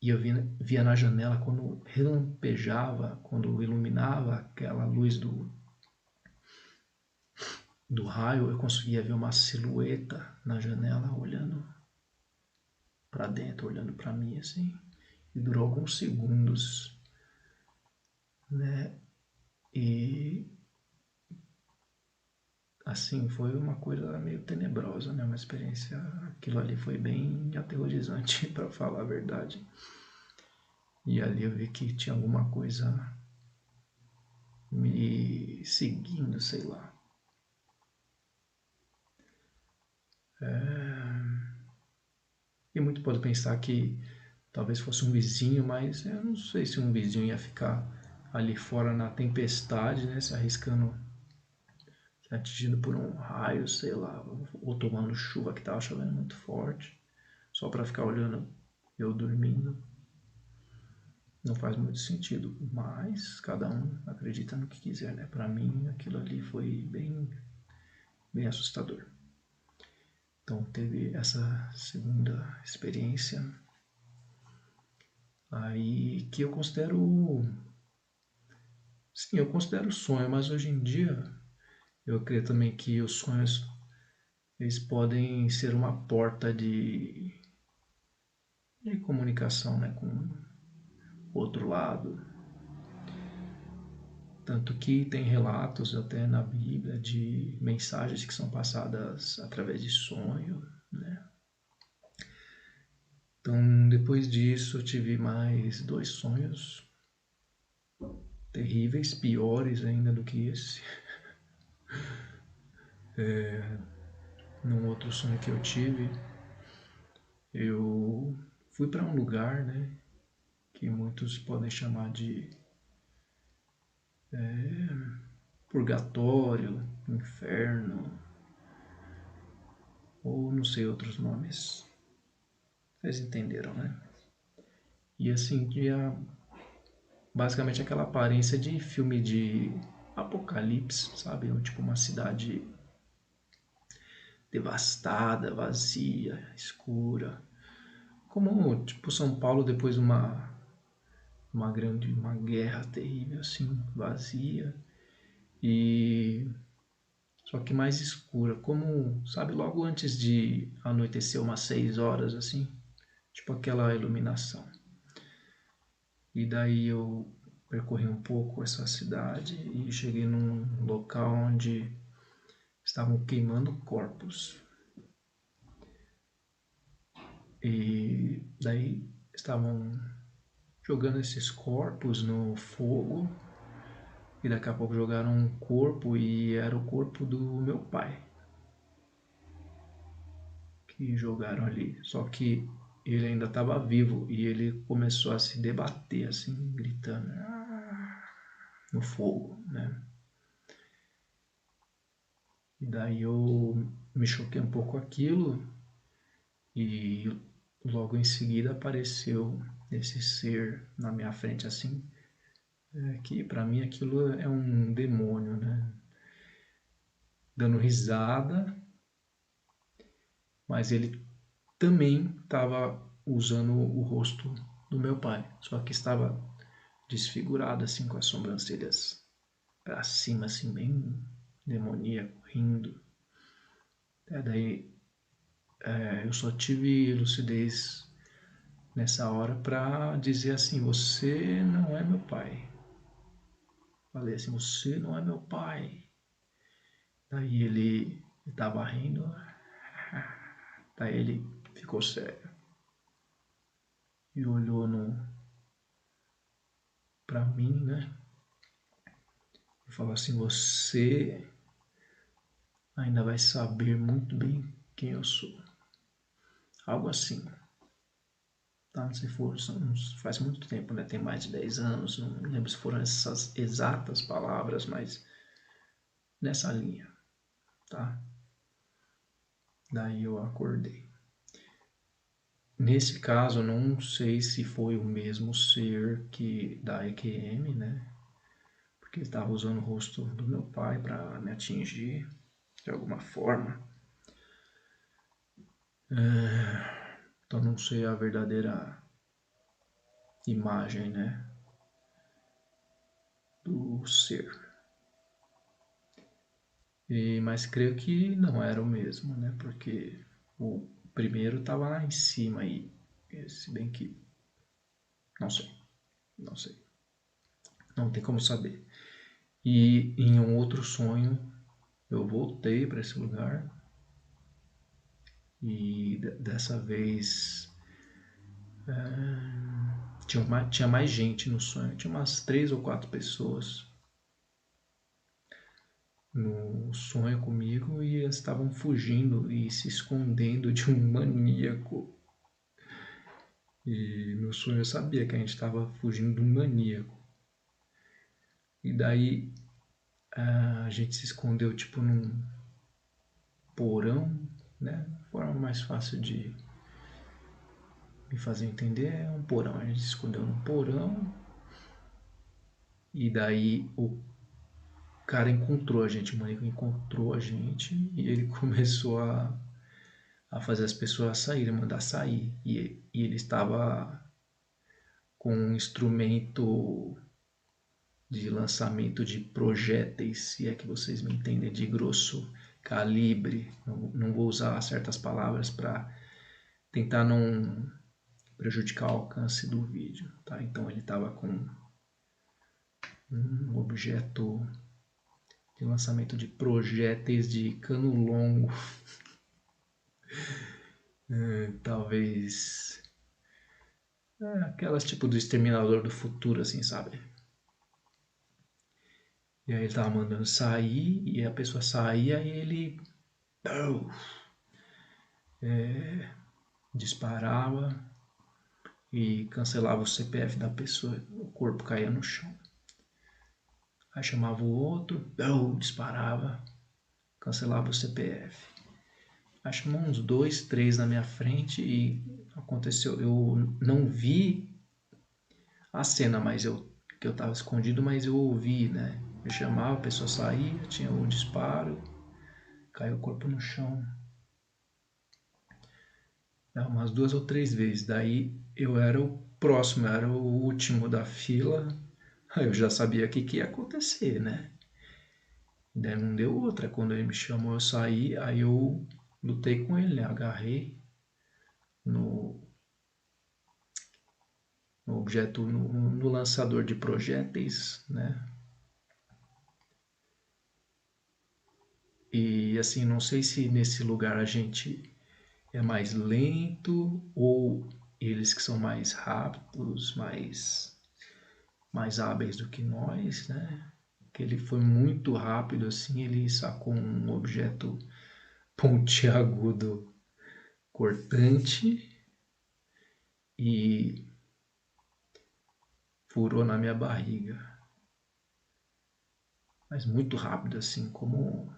E eu via na janela quando relampejava, quando iluminava aquela luz do raio, eu conseguia ver uma silhueta na janela olhando para dentro, olhando para mim assim. E durou alguns segundos, né? E assim, foi uma coisa meio tenebrosa, né? Uma experiência, aquilo ali foi bem aterrorizante, para falar a verdade. E ali eu vi que tinha alguma coisa me seguindo, sei lá. E muito pode pensar que talvez fosse um vizinho, mas eu não sei se um vizinho ia ficar ali fora na tempestade, né? Se arriscando, se atingido por um raio, sei lá, ou tomando chuva que tava chovendo muito forte, só para ficar olhando eu dormindo. Não faz muito sentido, mas cada um acredita no que quiser, né? Para mim, aquilo ali foi bem assustador. Então, teve essa segunda experiência aí que eu considero, sim, eu considero sonho, mas hoje em dia eu creio também que os sonhos eles podem ser uma porta de comunicação, né, com o outro lado. Tanto que tem relatos até na Bíblia de mensagens que são passadas através de sonho, né? Então, depois disso, eu tive mais dois sonhos terríveis, piores ainda do que esse. Num outro sonho que eu tive, eu fui para um lugar, né, que muitos podem chamar de purgatório, inferno, ou não sei outros nomes. Vocês entenderam, né? E assim, tinha basicamente aquela aparência de filme de apocalipse, sabe? Tipo uma cidade devastada, vazia, escura. Como tipo São Paulo depois de uma guerra terrível assim, vazia e só que mais escura, como, sabe, logo antes de anoitecer umas 6 horas assim, tipo aquela iluminação. E daí eu percorri um pouco essa cidade e cheguei num local onde estavam queimando corpos. E daí estavam jogando esses corpos no fogo. E daqui a pouco jogaram um corpo e era o corpo do meu pai que jogaram ali. Só que ele ainda estava vivo e ele começou a se debater assim, gritando no fogo, né? E daí eu me choquei um pouco com aquilo e logo em seguida apareceu esse ser na minha frente assim, que para mim aquilo é um demônio, né? Dando risada, mas ele também estava usando o rosto do meu pai, só que estava desfigurado assim com as sobrancelhas para cima assim bem demoníaco, rindo. Daí eu só tive lucidez nessa hora para dizer assim: você não é meu pai. Falei assim: você não é meu pai. Daí ele estava rindo. Daí ele ficou sério e olhou no para mim, né? E falou assim: você ainda vai saber muito bem quem eu sou. Algo assim. Tá? Não sei se for, faz muito tempo, né? Tem mais de 10 anos, não lembro se foram essas exatas palavras, mas nessa linha, tá? Daí eu acordei. Nesse caso, não sei se foi o mesmo ser que da EQM, né? Porque ele estava usando o rosto do meu pai para me atingir de alguma forma. Então não sei a verdadeira imagem, né? Do ser. Mas creio que não era o mesmo, né? Porque o primeiro estava lá em cima e se bem que não sei, não sei, não tem como saber. E em um outro sonho eu voltei para esse lugar e dessa vez tinha mais gente no sonho, tinha umas 3 ou 4 pessoas no sonho comigo e elas estavam fugindo e se escondendo de um maníaco. E no sonho eu sabia que a gente estava fugindo de um maníaco. E daí a gente se escondeu tipo num porão, né? A forma mais fácil de me fazer entender é um porão. A gente se escondeu num porão e daí o cara encontrou a gente, o maníaco encontrou a gente e ele começou a fazer as pessoas saírem, mandar sair. E ele estava com um instrumento de lançamento de projéteis, se é que vocês me entendem, de grosso calibre. Não vou usar certas palavras para tentar não prejudicar o alcance do vídeo, tá? Então ele estava com um objeto de lançamento de projéteis de cano longo, talvez aquelas tipo do Exterminador do Futuro, assim, sabe? E aí ele tava mandando sair e a pessoa saía e ele disparava e cancelava o CPF da pessoa, o corpo caía no chão. Aí chamava o outro, disparava, cancelava o CPF. Aí chamou uns 2, 3 na minha frente e aconteceu. Eu não vi a cena, mas que eu estava escondido, mas eu ouvi, né? Eu chamava, a pessoa saía, tinha o disparo, caiu o corpo no chão. Umas 2 ou 3 vezes. Daí eu era o próximo, eu era o último da fila. Aí eu já sabia o que ia acontecer, né? Daí não deu outra. Quando ele me chamou, eu saí, aí eu lutei com ele, né? Agarrei no, no objeto, no lançador de projéteis, né? E assim, não sei se nesse lugar a gente é mais lento ou eles que são mais rápidos, mais hábeis do que nós, né? Que ele foi muito rápido assim, ele sacou um objeto pontiagudo cortante e furou na minha barriga. Mas muito rápido assim, como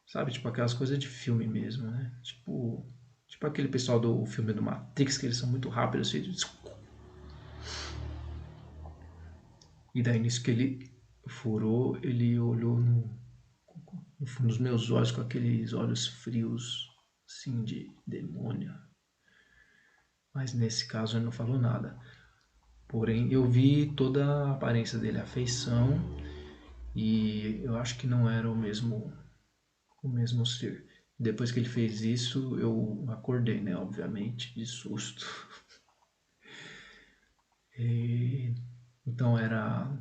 sabe, tipo aquelas coisas de filme mesmo, né? Tipo aquele pessoal do filme do Matrix, que eles são muito rápidos assim. E daí nisso que ele furou, ele olhou no fundo dos meus olhos com aqueles olhos frios, assim, de demônio. Mas nesse caso ele não falou nada. Porém, eu vi toda a aparência dele, a feição, e eu acho que não era o mesmo ser. Depois que ele fez isso, eu acordei, né? Obviamente, de susto. E, então era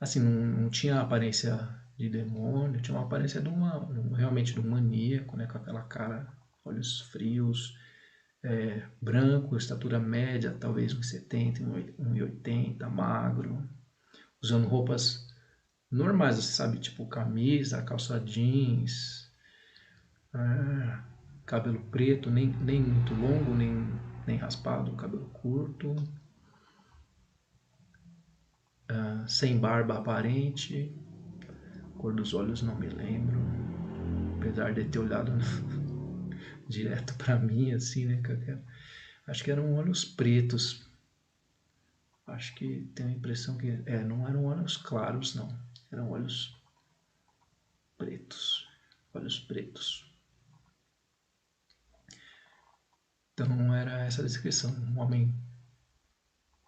assim, não tinha a aparência de demônio, tinha uma aparência realmente de um maníaco, né? Com aquela cara, olhos frios, branco, estatura média, talvez 1,70, 1,80, magro, usando roupas normais, você sabe, tipo camisa, calça jeans, cabelo preto, nem muito longo, nem raspado, cabelo curto, sem barba aparente, cor dos olhos não me lembro, apesar de ter olhado direto para mim, assim, né? Acho que eram olhos pretos. Acho que tenho a impressão que não eram olhos claros, não. Eram olhos pretos. Olhos pretos. Então era essa a descrição. Um homem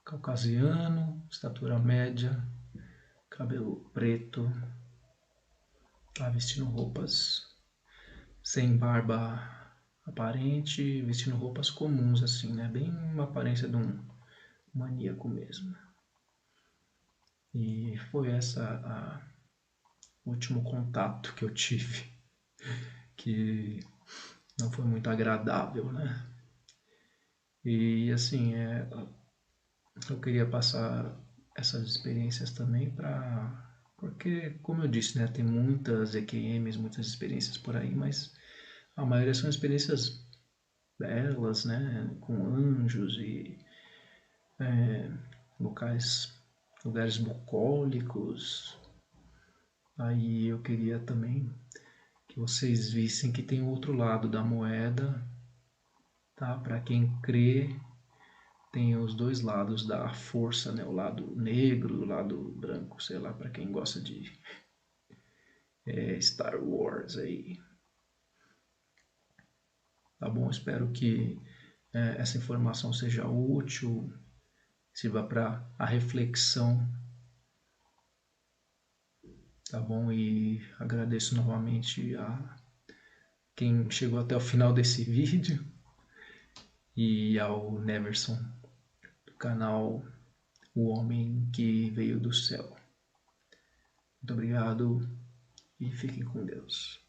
caucasiano, estatura média, cabelo preto, tá vestindo roupas sem barba aparente, vestindo roupas comuns, assim, né? Bem uma aparência de um maníaco mesmo. E foi o último contato que eu tive, que não foi muito agradável, né? E assim, eu queria passar essas experiências também para. Porque, como eu disse, né, tem muitas EQMs, muitas experiências por aí, mas a maioria são experiências belas, né, com anjos e locais, lugares bucólicos. Aí eu queria também que vocês vissem que tem o outro lado da moeda, tá? Para quem crê, tem os dois lados da força, né? O lado negro, o lado branco, sei lá, para quem gosta de Star Wars aí. Tá bom? Espero que essa informação seja útil, sirva para a reflexão, tá bom? E agradeço novamente a quem chegou até o final desse vídeo e ao Neverson do canal O Homem que Veio do Céu. Muito obrigado e fiquem com Deus.